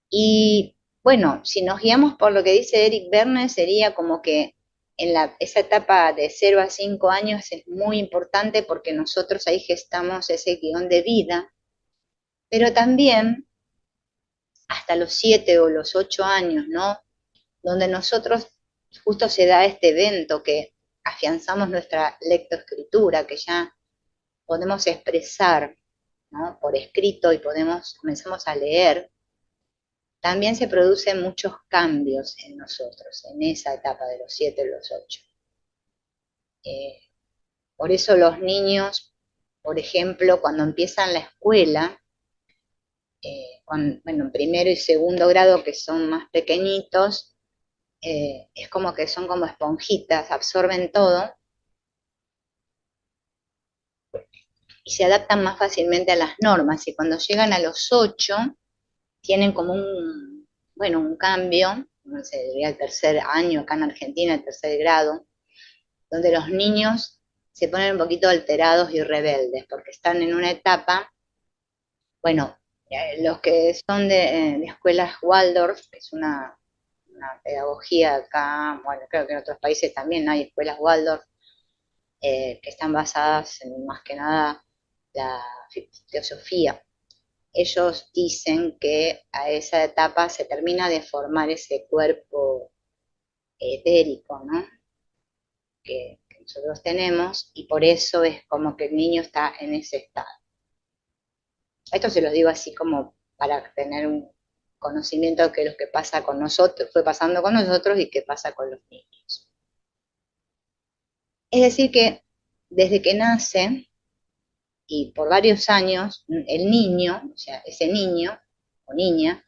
Y bueno, si nos guiamos por lo que dice Eric Berne, sería como que esa etapa de 0 a 5 años es muy importante porque nosotros ahí gestamos ese guión de vida, pero también hasta los 7 o los 8 años, ¿no? Donde nosotros justo se da este evento que afianzamos nuestra lectoescritura, que ya podemos expresar, ¿no? Por escrito y comenzamos a leer. También se producen muchos cambios en nosotros, en esa etapa de los 7 y los 8. Eh, por eso los niños, por ejemplo, cuando empiezan la escuela, bueno, en primero y segundo grado, que son más pequeñitos, es como que son como esponjitas, absorben todo y se adaptan más fácilmente a las normas. Y cuando llegan a los 8, tienen como bueno, un cambio, no sé, diría el tercer año acá en Argentina, el tercer grado, donde los niños se ponen un poquito alterados y rebeldes, porque están en una etapa, bueno, los que son de escuelas Waldorf, que es una pedagogía acá, bueno, creo que en otros países también hay escuelas Waldorf, que están basadas en más que nada la teosofía. Ellos dicen que a esa etapa se termina de formar ese cuerpo etérico, ¿no? Que nosotros tenemos, y por eso es como que el niño está en ese estado. Esto se los digo así como para tener un conocimiento de que lo que pasa con nosotros, fue pasando con nosotros y qué pasa con los niños. Es decir que desde que nace y por varios años, el niño, o sea, ese niño o niña,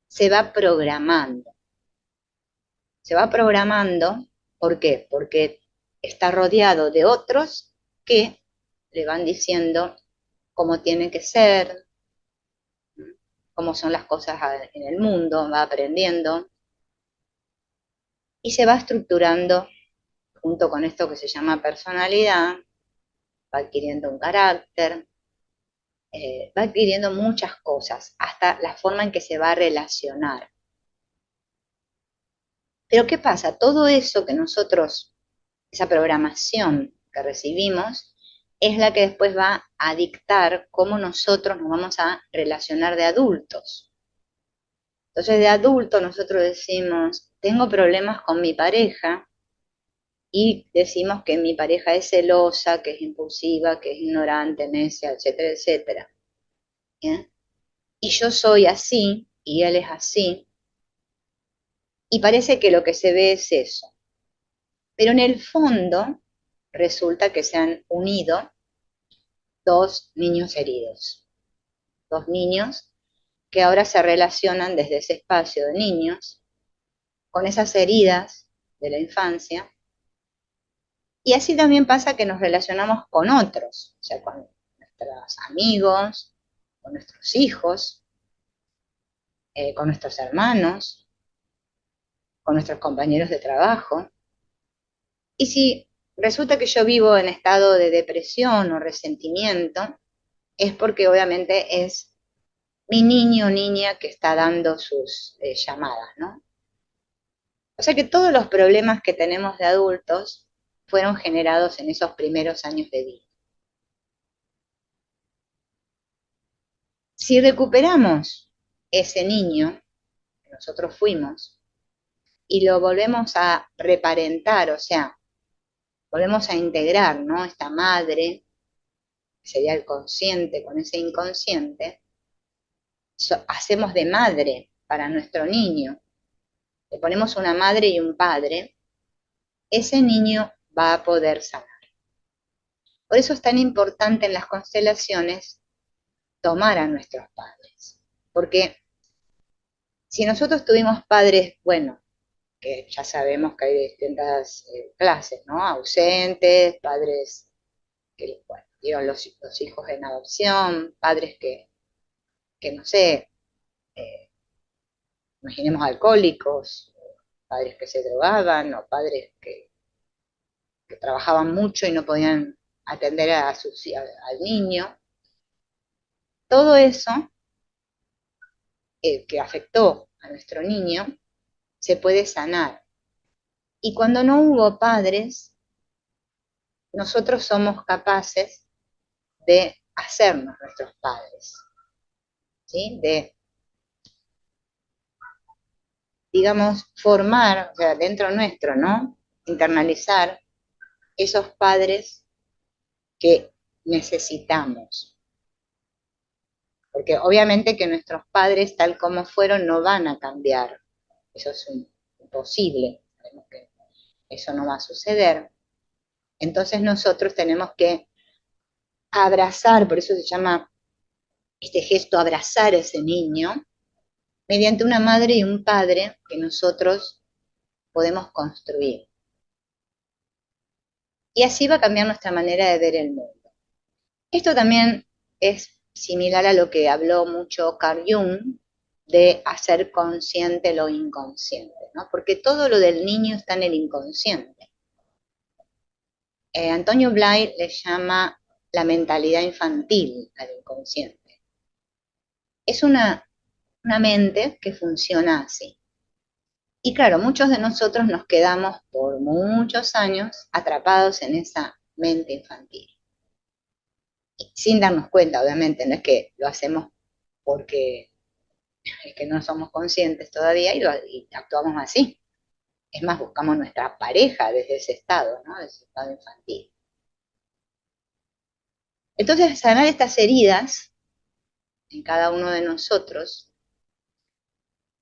se va programando. Se va programando, ¿por qué? Porque está rodeado de otros que le van diciendo cómo tiene que ser, cómo son las cosas en el mundo, va aprendiendo y se va estructurando junto con esto que se llama personalidad, va adquiriendo un carácter, va adquiriendo muchas cosas, hasta la forma en que se va a relacionar. Pero ¿qué pasa? Todo eso que nosotros, esa programación que recibimos, es la que después va a dictar cómo nosotros nos vamos a relacionar de adultos. Entonces, de adulto nosotros decimos, tengo problemas con mi pareja y decimos que mi pareja es celosa, que es impulsiva, que es ignorante, necia, etcétera, etcétera. ¿Bien? Y yo soy así y él es así. Y parece que lo que se ve es eso. Pero en el fondo resulta que se han unido dos niños heridos. Dos niños que ahora se relacionan desde ese espacio de niños con esas heridas de la infancia. Y así también pasa que nos relacionamos con otros, o sea, con nuestros amigos, con nuestros hijos, con nuestros hermanos, con nuestros compañeros de trabajo. Y si resulta que yo vivo en estado de depresión o resentimiento, es porque obviamente es mi niño o niña que está dando sus llamadas, ¿no? O sea que todos los problemas que tenemos de adultos fueron generados en esos primeros años de vida. Si recuperamos ese niño que nosotros fuimos y lo volvemos a reparentar, o sea, volvemos a integrar, ¿no? Esta madre, que sería el consciente con ese inconsciente, hacemos de madre para nuestro niño, le ponemos una madre y un padre, ese niño va a poder sanar. Por eso es tan importante en las constelaciones tomar a nuestros padres. Porque si nosotros tuvimos padres, bueno, que ya sabemos que hay distintas clases, ¿no? Ausentes, padres que, bueno, dieron los hijos en adopción, padres que no sé, eh, imaginemos alcohólicos, padres que se drogaban, o padres que trabajaban mucho y no podían atender al niño. Todo eso que afectó a nuestro niño se puede sanar. Y cuando no hubo padres, nosotros somos capaces de hacernos nuestros padres, ¿sí? De, digamos, formar, o sea, dentro nuestro, ¿no? Internalizar esos padres que necesitamos. Porque obviamente que nuestros padres, tal como fueron, no van a cambiar. Eso es imposible. Sabemos que eso no va a suceder. Entonces nosotros tenemos que abrazar, por eso se llama este gesto abrazar a ese niño, mediante una madre y un padre que nosotros podemos construir. Y así va a cambiar nuestra manera de ver el mundo. Esto también es similar a lo que habló mucho Carl Jung de hacer consciente lo inconsciente, ¿no? Porque todo lo del niño está en el inconsciente. Antonio Blay le llama la mentalidad infantil al inconsciente. Es una mente que funciona así. Y claro, muchos de nosotros nos quedamos por muchos años atrapados en esa mente infantil. Y sin darnos cuenta, obviamente, no es que lo hacemos porque es que no somos conscientes todavía y actuamos así. Es más, buscamos nuestra pareja desde ese estado, ¿no? Desde ese estado infantil. Entonces, sanar estas heridas en cada uno de nosotros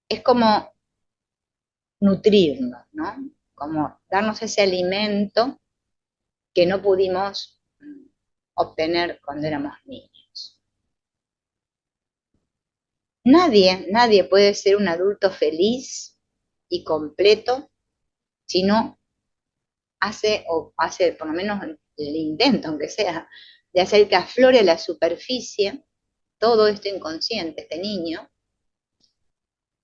es como nutrirnos, ¿no? Como darnos ese alimento que no pudimos obtener cuando éramos niños. Nadie puede ser un adulto feliz y completo si no hace por lo menos el intento, aunque sea, de hacer que aflore a la superficie todo esto inconsciente, este niño,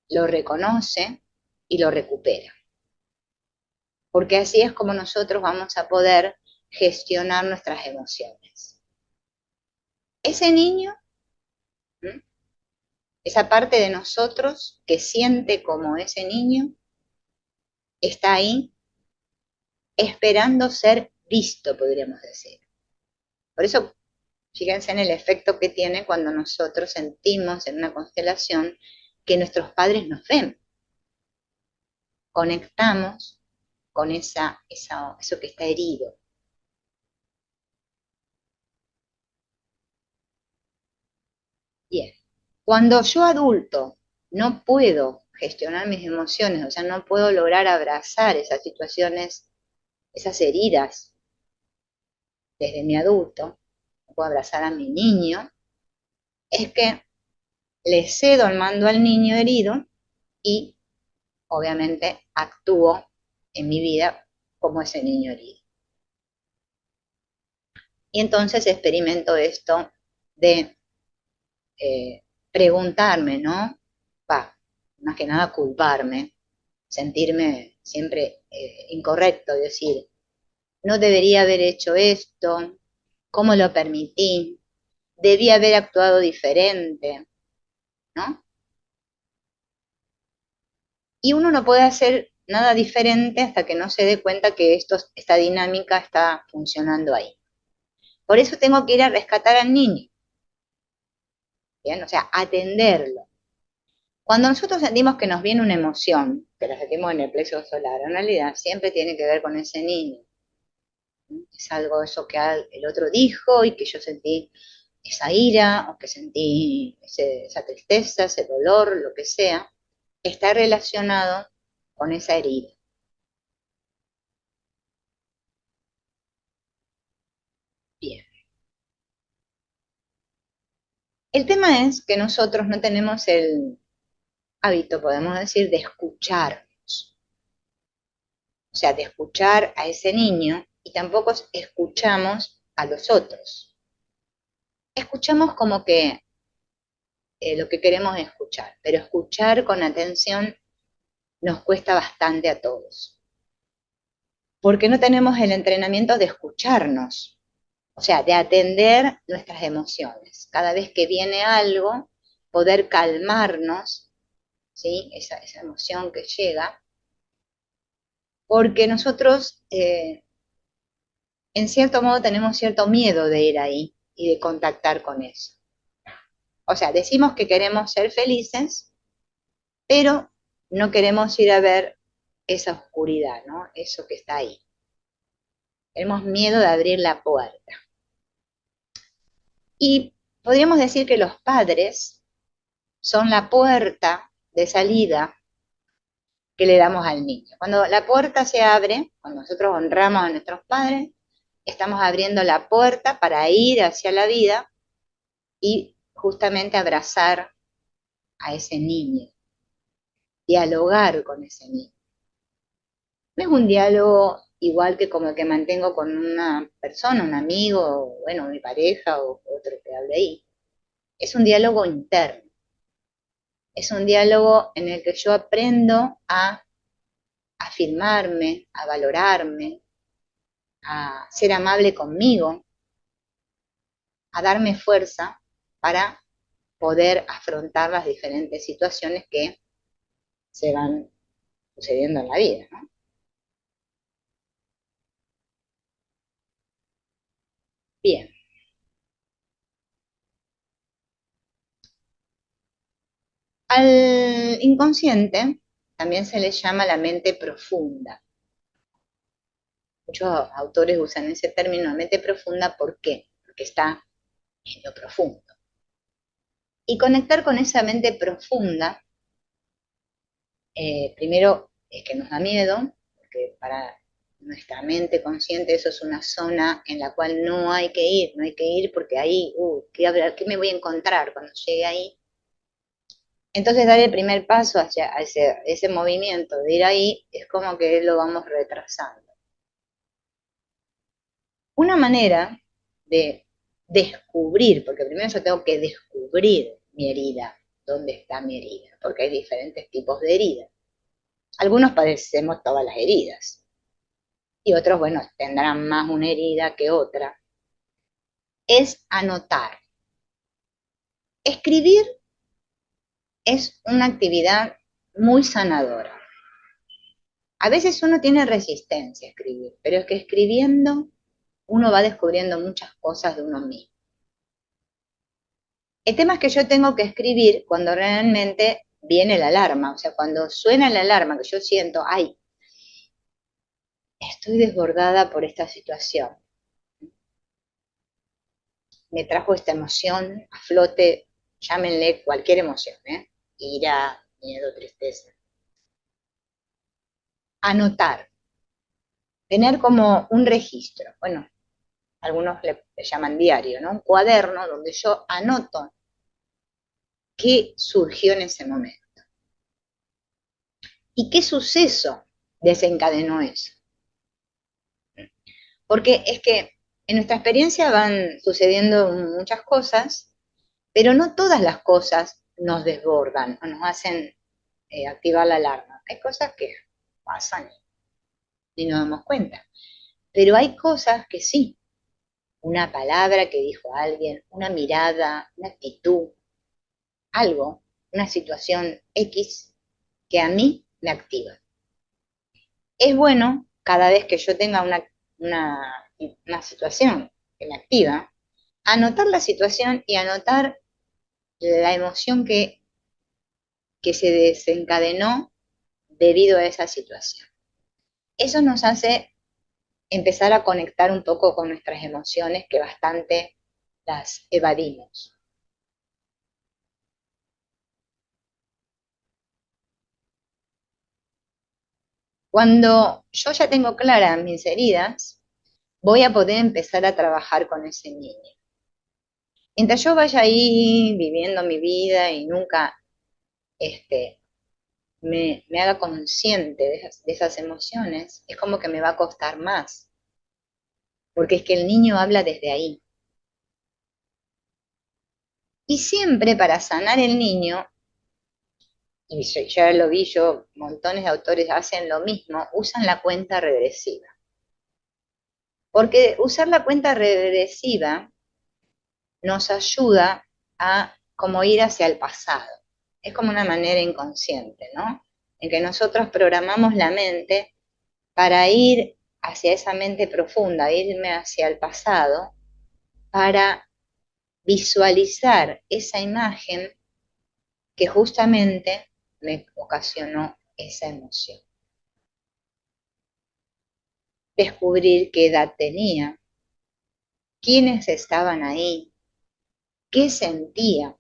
lo reconoce y lo recupera. Porque así es como nosotros vamos a poder gestionar nuestras emociones. Ese niño, esa parte de nosotros que siente como ese niño, está ahí esperando ser visto, podríamos decir. Por eso, fíjense en el efecto que tiene cuando nosotros sentimos en una constelación que nuestros padres nos ven. Conectamos con eso que está herido. Bien. Cuando yo adulto no puedo gestionar mis emociones, o sea, no puedo lograr abrazar esas situaciones, esas heridas desde mi adulto, no puedo abrazar a mi niño, es que le cedo el mando al niño herido y obviamente actúo en mi vida como ese niño herido. Y entonces experimento esto de preguntarme, ¿no? Más que nada culparme, sentirme siempre incorrecto, decir, no debería haber hecho esto, ¿cómo lo permití? Debía haber actuado diferente, ¿no? Y uno no puede hacer nada diferente hasta que no se dé cuenta que esta dinámica está funcionando ahí. Por eso tengo que ir a rescatar al niño, ¿bien? O sea, atenderlo. Cuando nosotros sentimos que nos viene una emoción, que la sentimos en el plexo solar, en realidad siempre tiene que ver con ese niño. Es algo eso que el otro dijo y que yo sentí esa ira o que sentí esa tristeza, ese dolor, lo que sea, está relacionado con esa herida. Bien. El tema es que nosotros no tenemos el hábito, podemos decir, de escucharnos. O sea, de escuchar a ese niño y tampoco escuchamos a los otros. Escuchamos como que lo que queremos escuchar, pero escuchar con atención nos cuesta bastante a todos. Porque no tenemos el entrenamiento de escucharnos, o sea, de atender nuestras emociones. Cada vez que viene algo, poder calmarnos ¿sí? Esa emoción que llega, porque nosotros, en cierto modo, tenemos cierto miedo de ir ahí y de contactar con eso. O sea, decimos que queremos ser felices, pero no queremos ir a ver esa oscuridad, ¿no? Eso que está ahí. Tenemos miedo de abrir la puerta. Y podríamos decir que los padres son la puerta de salida que le damos al niño. Cuando la puerta se abre, cuando nosotros honramos a nuestros padres, estamos abriendo la puerta para ir hacia la vida y justamente abrazar a ese niño, dialogar con ese niño. No es un diálogo igual que como el que mantengo con una persona, un amigo, bueno, mi pareja o otro que hable ahí. Es un diálogo interno. Es un diálogo en el que yo aprendo a afirmarme, a valorarme, a ser amable conmigo, a darme fuerza para poder afrontar las diferentes situaciones que se van sucediendo en la vida, ¿no? Bien, al inconsciente también se le llama la mente profunda. Muchos autores usan ese término, mente profunda, ¿por qué? Porque está en lo profundo. Y conectar con esa mente profunda, primero es que nos da miedo, porque para nuestra mente consciente eso es una zona en la cual no hay que ir, no hay que ir porque ahí, ¿qué me voy a encontrar cuando llegue ahí? Entonces dar el primer paso hacia ese movimiento de ir ahí es como que lo vamos retrasando. Una manera de descubrir, porque primero yo tengo que descubrir mi herida, dónde está mi herida, porque hay diferentes tipos de heridas. Algunos padecemos todas las heridas y otros, bueno, tendrán más una herida que otra. Es anotar. Escribir es una actividad muy sanadora. A veces uno tiene resistencia a escribir, pero es que escribiendo uno va descubriendo muchas cosas de uno mismo. El tema es que yo tengo que escribir cuando realmente viene la alarma, o sea, cuando suena la alarma, que yo siento, ay, estoy desbordada por esta situación, me trajo esta emoción a flote, llámenle cualquier emoción, ¿eh? Ira, miedo, tristeza. Anotar, tener como un registro, bueno, algunos le llaman diario, ¿no? Un cuaderno donde yo anoto qué surgió en ese momento y qué suceso desencadenó eso. Porque es que en nuestra experiencia van sucediendo muchas cosas, pero no todas las cosas nos desbordan o nos hacen activar la alarma. Hay cosas que pasan y no nos damos cuenta, pero hay cosas que sí. Una palabra que dijo alguien, una mirada, una actitud, algo, una situación X que a mí me activa. Es bueno cada vez que yo tenga una situación que me activa, anotar la situación y anotar la emoción que se desencadenó debido a esa situación. Eso nos hace empezar a conectar un poco con nuestras emociones que bastante las evadimos. Cuando yo ya tengo claras mis heridas, voy a poder empezar a trabajar con ese niño. Mientras yo vaya ahí viviendo mi vida y nunca este, me haga consciente de esas emociones, es como que me va a costar más, porque es que el niño habla desde ahí. Y siempre para sanar el niño, y ya lo vi yo, montones de autores hacen lo mismo, usan la cuenta regresiva. Porque usar la cuenta regresiva nos ayuda a como ir hacia el pasado. es como una manera inconsciente, ¿no? En que nosotros programamos la mente para ir hacia esa mente profunda, irme hacia el pasado, para visualizar esa imagen que justamente me ocasionó esa emoción. Descubrir qué edad tenía, quiénes estaban ahí, qué sentía.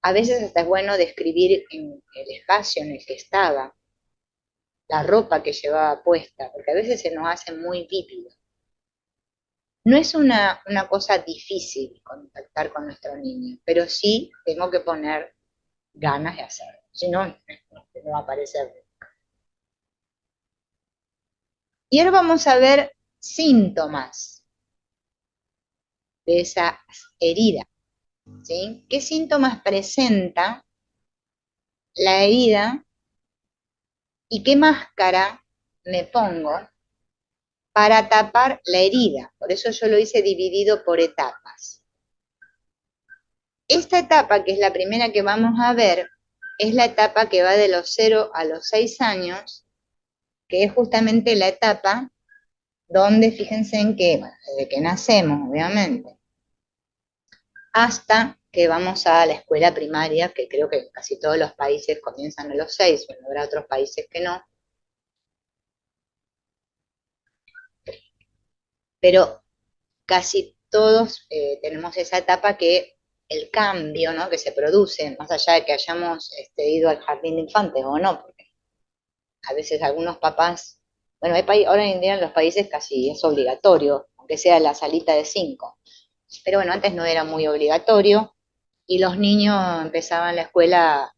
A veces hasta es bueno describir en el espacio en el que estaba, la ropa que llevaba puesta, porque a veces se nos hace muy vívido. No es una cosa difícil contactar con nuestro niño, pero sí tengo que poner ganas de hacerlo, si no, no va a aparecer. Y ahora vamos a ver síntomas de esa herida, ¿sí? ¿Qué síntomas presenta la herida y qué máscara me pongo para tapar la herida? Por eso yo lo hice dividido por etapas. Esta etapa, que es la primera que vamos a ver, es la etapa que va de los 0 a los 6 años, que es justamente la etapa donde, fíjense en que, bueno, desde que nacemos, obviamente, hasta que vamos a la escuela primaria, que creo que casi todos los países comienzan a los 6, bueno, habrá otros países que no, pero casi todos tenemos esa etapa que el cambio, ¿no?, que se produce, más allá de que hayamos ido al jardín de infantes o no, porque a veces algunos papás, bueno, ahora en día en los países casi es obligatorio, aunque sea la salita de 5, pero bueno, antes no era muy obligatorio y los niños empezaban la escuela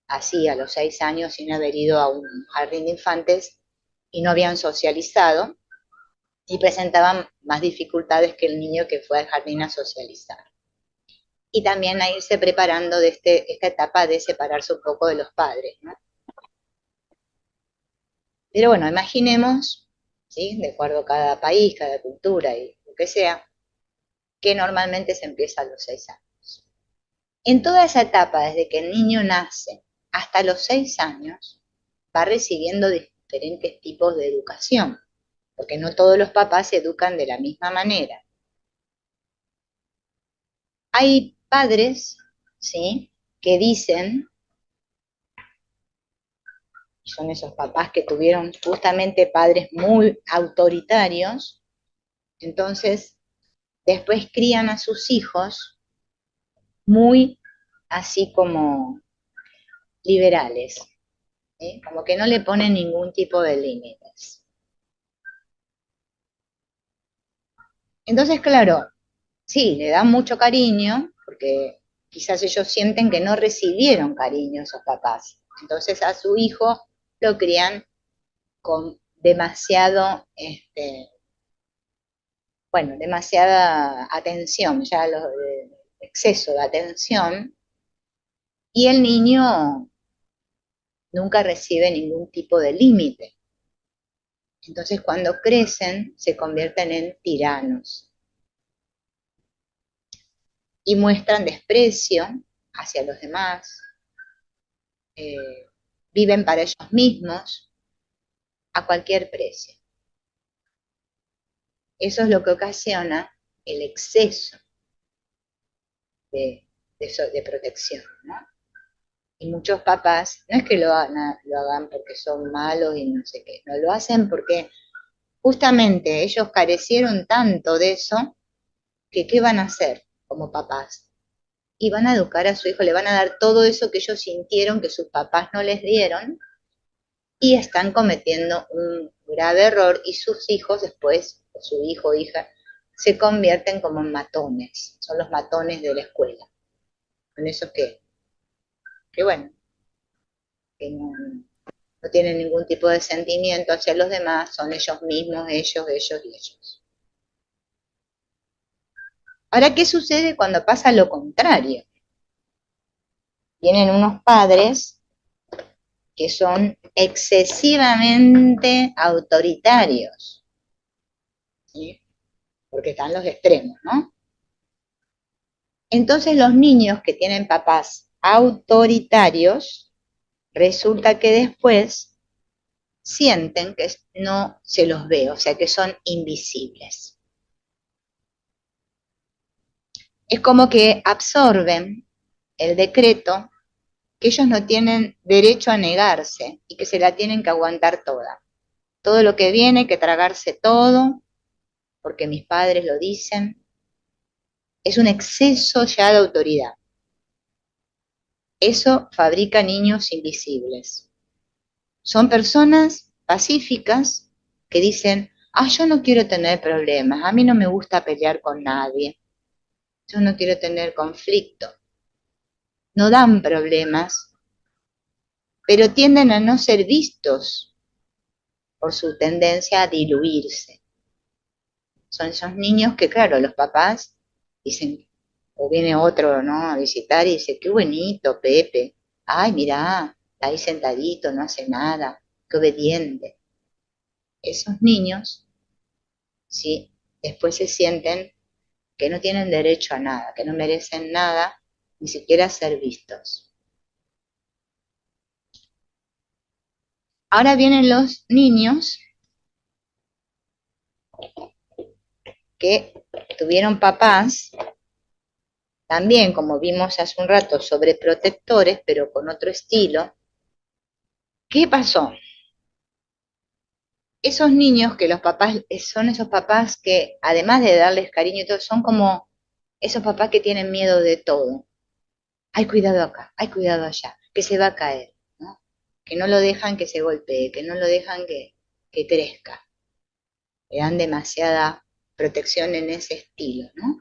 así a los 6 años sin haber ido a un jardín de infantes y no habían socializado y presentaban más dificultades que el niño que fue al jardín a socializar. Y también a irse preparando de esta etapa de separarse un poco de los padres, ¿no? Pero bueno, imaginemos, ¿sí?, de acuerdo a cada país, cada cultura y lo que sea, que normalmente se empieza a los 6 años. En toda esa etapa, desde que el niño nace hasta los 6 años, va recibiendo diferentes tipos de educación, porque no todos los papás se educan de la misma manera. Hay padres, ¿sí?, que dicen, son esos papás que tuvieron justamente padres muy autoritarios, entonces después crían a sus hijos muy así como liberales, ¿sí?, como que no le ponen ningún tipo de límites. Entonces, claro, sí, le dan mucho cariño, porque quizás ellos sienten que no recibieron cariño esos papás. Entonces a su hijo lo crían con demasiado, bueno, demasiada atención, ya exceso de atención, y el niño nunca recibe ningún tipo de límite. Entonces cuando crecen se convierten en tiranos y muestran desprecio hacia los demás, viven para ellos mismos a cualquier precio. Eso es lo que ocasiona el exceso de protección, ¿no? Y muchos papás, no es que lo hagan porque son malos y no sé qué, no lo hacen porque justamente ellos carecieron tanto de eso que ¿qué van a hacer como papás? Y van a educar a su hijo, le van a dar todo eso que ellos sintieron que sus papás no les dieron y están cometiendo un grave error y sus hijos después, o su hijo o hija, se convierten como en matones, son los matones de la escuela, con esos que bueno, que no tienen ningún tipo de sentimiento hacia los demás, son ellos mismos, ellos y ellos. Ahora, ¿qué sucede cuando pasa lo contrario? Tienen unos padres que son excesivamente autoritarios, ¿sí?, porque están los extremos, ¿no? Entonces los niños que tienen papás autoritarios, resulta que después sienten que no se los ve, o sea que son invisibles. Es como que absorben el decreto que ellos no tienen derecho a negarse y que se la tienen que aguantar toda. Todo lo que viene, que tragarse todo, porque mis padres lo dicen, es un exceso ya de autoridad. Eso fabrica niños invisibles. Son personas pacíficas que dicen, yo no quiero tener problemas, a mí no me gusta pelear con nadie, yo no quiero tener conflicto. No dan problemas, pero tienden a no ser vistos por su tendencia a diluirse. Son esos niños que, claro, los papás dicen, o viene otro, ¿no?, a visitar y dice, qué bonito, Pepe, ay, mirá, está ahí sentadito, no hace nada, qué obediente. Esos niños, sí, después se sienten que no tienen derecho a nada, que no merecen nada, ni siquiera ser vistos. Ahora vienen los niños que tuvieron papás, también como vimos hace un rato, sobreprotectores, pero con otro estilo. ¿Qué pasó? Esos niños que los papás, son esos papás que además de darles cariño y todo, son como esos papás que tienen miedo de todo. Hay cuidado acá, hay cuidado allá, que se va a caer, ¿no? Que no lo dejan que se golpee, que no lo dejan que crezca. Le dan demasiada protección en ese estilo, ¿no?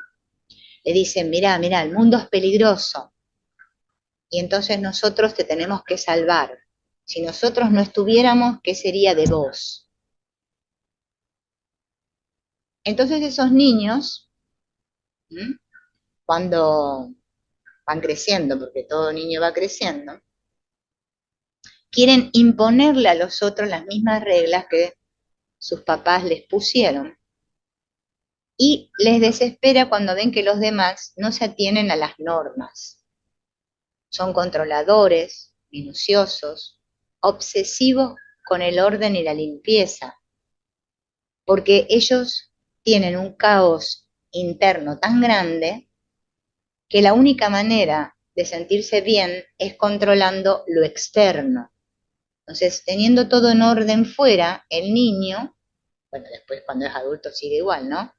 Le dicen, mirá, mirá, el mundo es peligroso y entonces nosotros te tenemos que salvar. Si nosotros no estuviéramos, ¿qué sería de vos? Entonces esos niños, ¿m?, cuando van creciendo, porque todo niño va creciendo, quieren imponerle a los otros las mismas reglas que sus papás les pusieron. Y les desespera cuando ven que los demás no se atienen a las normas. Son controladores, minuciosos, obsesivos con el orden y la limpieza, porque ellos tienen un caos interno tan grande que la única manera de sentirse bien es controlando lo externo. Entonces, teniendo todo en orden fuera, el niño, bueno, después cuando es adulto sigue igual, ¿no?,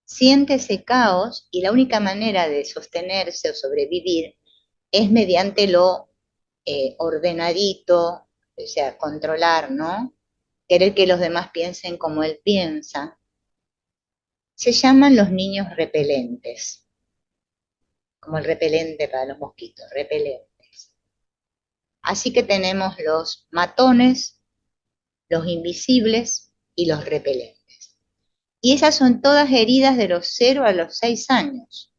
siente ese caos y la única manera de sostenerse o sobrevivir es mediante lo ordenadito, o sea, controlar, ¿no? Querer que los demás piensen como él piensa. Se llaman los niños repelentes, como el repelente para los mosquitos, repelentes. Así que tenemos los matones, los invisibles y los repelentes. Y esas son todas heridas de los 0 a los 6 años.